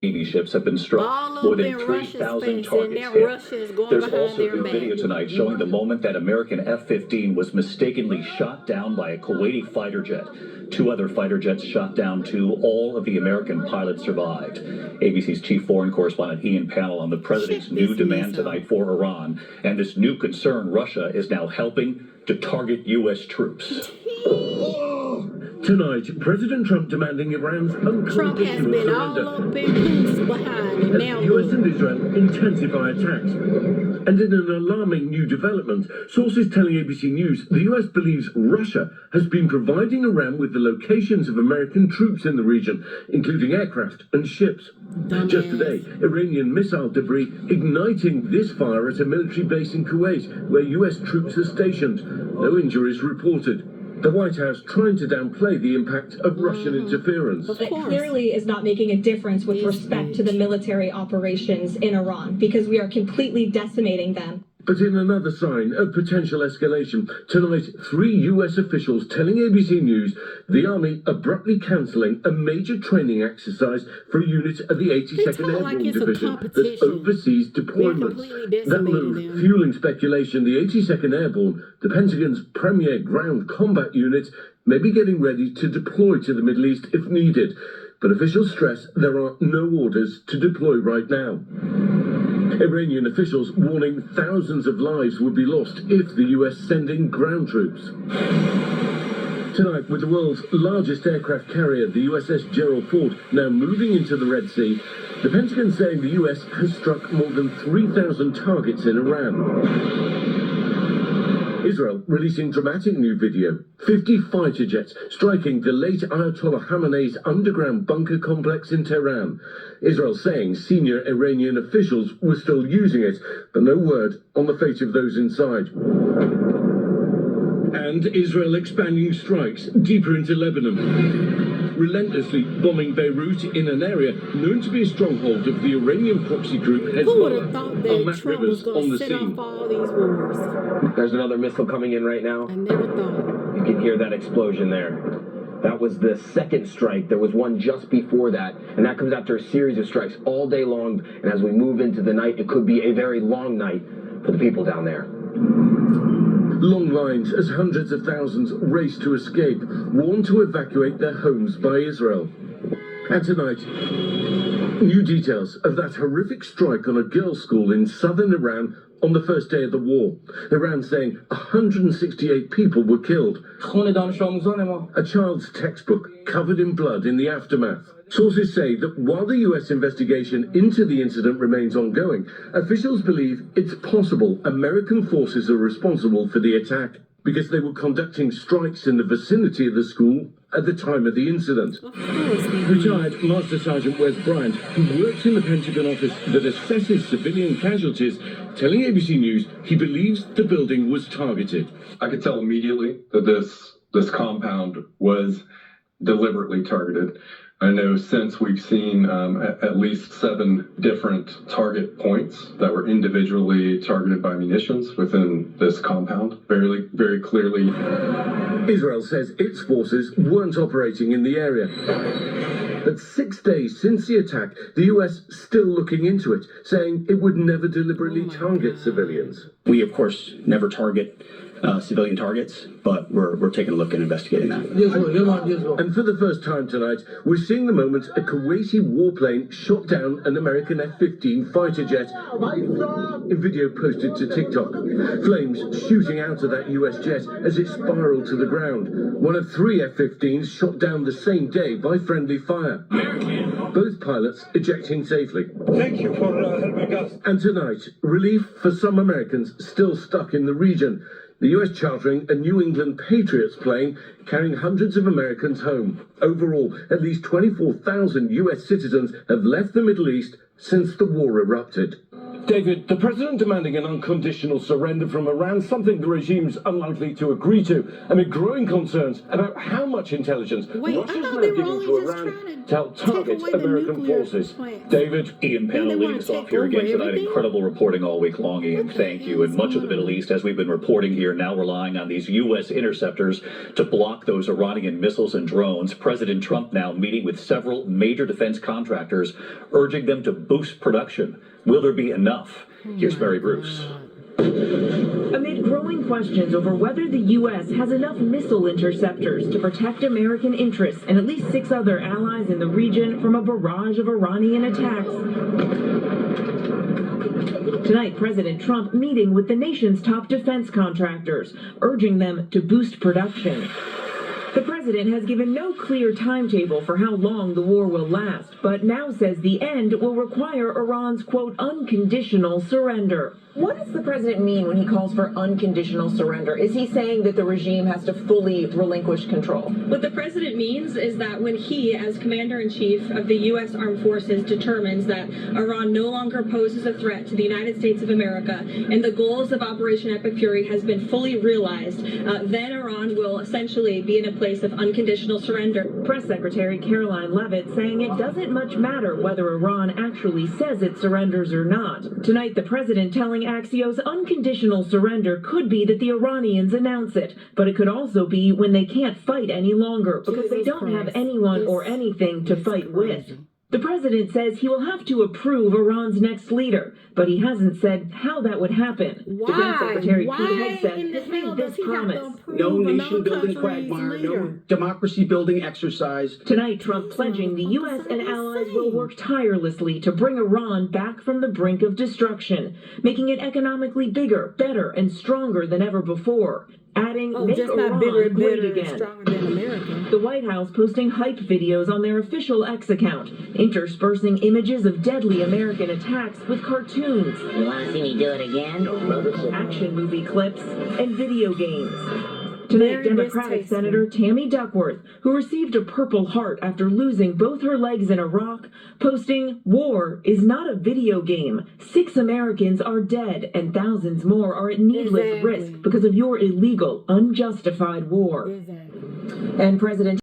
Navy ships have been struck. More than 3,000 targets hit. There's also new video tonight showing the moment that American F-15 was mistakenly shot down by a Kuwaiti fighter jet. 2 other fighter jets shot down too. All of the American pilots survived. ABC's chief foreign correspondent Ian Pannell on the president's new demand tonight for Iran. And this new concern, Russia is now helping to target U.S. troops. Tonight, President Trump demanding Iran's unconditional surrender as the US and Israel intensify attacks. And in an alarming new development, sources telling ABC News the US believes Russia has been providing Iran with the locations of American troops in the region, including aircraft and ships. Just today, Iranian missile debris igniting this fire at a military base in Kuwait, where US troops are stationed. No injuries reported. The White House trying to downplay the impact of Russian interference. It clearly is not making a difference with respect to the military operations in Iran, because we are completely decimating them. But in another sign of potential escalation, tonight 3 US officials telling ABC News the Army abruptly cancelling a major training exercise for a unit of the 82nd Airborne Division that's overseas deployments. That move fueling speculation the 82nd Airborne, the Pentagon's premier ground combat unit, may be getting ready to deploy to the Middle East if needed. But officials stress there are no orders to deploy right now. Iranian officials warning thousands of lives would be lost if the US send in ground troops. Tonight, with the world's largest aircraft carrier, the USS Gerald Ford, now moving into the Red Sea, the Pentagon saying the US has struck more than 3,000 targets in Iran. Israel releasing dramatic new video. 50 fighter jets striking the late Ayatollah Khamenei's underground bunker complex in Tehran. Israel saying senior Iranian officials were still using it, but no word on the fate of those inside. And Israel expanding strikes deeper into Lebanon, relentlessly bombing Beirut in an area known to be a stronghold of the Iranian proxy group Hezbollah. On Matt Rivers on the scene. There's another missile coming in right now. I never thought. You can hear that explosion there. That was the second strike. There was one just before that, and that comes after a series of strikes all day long. And as we move into the night, it could be a very long night for the people down there. Long lines as hundreds of thousands race to escape, warned to evacuate their homes by Israel. And tonight, new details of that horrific strike on a girls' school in southern Iran on the first day of the war. Iran saying 168 people were killed. A child's textbook covered in blood in the aftermath. Sources say that while the US investigation into the incident remains ongoing, officials believe it's possible American forces are responsible for the attack because they were conducting strikes in the vicinity of the school at the time of the incident. Retired Master Sergeant Wes Bryant, who works in the Pentagon office that assesses civilian casualties, telling ABC News he believes the building was targeted. I could tell immediately that this compound was deliberately targeted. I know since we've seen at least 7 different target points that were individually targeted by munitions within this compound, very clearly. Israel says its forces weren't operating in the area. But 6 days since the attack, the US still looking into it, saying it would never deliberately target civilians. We, of course, never target civilian targets, but we're taking a look and investigating that. And for the first time tonight, we're seeing the moment a Kuwaiti warplane shot down an American F-15 fighter jet. In video posted to TikTok, flames shooting out of that US jet as it spiraled to the ground. One of 3 F-15s shot down the same day by friendly fire. Both pilots ejecting safely. Thank you for helping us. And tonight, relief for some Americans still stuck in the region. The US chartering a New England Patriots plane carrying hundreds of Americans home. Overall, at least 24,000 US citizens have left the Middle East since the war erupted. David, the president demanding an unconditional surrender from Iran, something the regime's unlikely to agree to, amid growing concerns about how much intelligence Russia's now giving to Iran to help target American forces. David. Ian Panel leading us off here again tonight. Incredible reporting all week long, Ian. Thank you. And much of the Middle East, as we've been reporting here, now relying on these U.S. interceptors to block those Iranian missiles and drones. President Trump now meeting with several major defense contractors, urging them to boost production. Will there be enough? Here's Mary Bruce. Amid growing questions over whether the U.S. has enough missile interceptors to protect American interests and at least 6 other allies in the region from a barrage of Iranian attacks. Tonight, President Trump meeting with the nation's top defense contractors, urging them to boost production. The president has given no clear timetable for how long the war will last, but now says the end will require Iran's, quote, unconditional surrender. What does the president mean when he calls for unconditional surrender? Is he saying that the regime has to fully relinquish control? What the president means is that when he, as commander-in-chief of the U.S. Armed Forces, determines that Iran no longer poses a threat to the United States of America and the goals of Operation Epic Fury has been fully realized, then Iran will essentially be in a place of unconditional surrender. Press Secretary Caroline Leavitt saying it doesn't much matter whether Iran actually says it surrenders or not. Tonight, the president telling Axios unconditional surrender could be that the Iranians announce it, but it could also be when they can't fight any longer because they don't have anyone or anything to fight with. The president says he will have to approve Iran's next leader, but he hasn't said how that would happen. Defense Secretary Pete Hegseth has made this promise. No nation-building quagmire, no democracy-building exercise. Tonight, Trump pledging the U.S. and allies will work tirelessly to bring Iran back from the brink of destruction, making it economically bigger, better, and stronger than ever before. Adding, make Iran great again. The White House posting hype videos on their official X account, interspersing images of deadly American attacks with cartoons. You want to see me do it again? Action movie clips, and video games. Tonight, Democratic Senator Tammy Duckworth, who received a Purple Heart after losing both her legs in Iraq, posting, "War is not a video game. 6 Americans are dead and thousands more are at needless risk because of your illegal, unjustified war." And President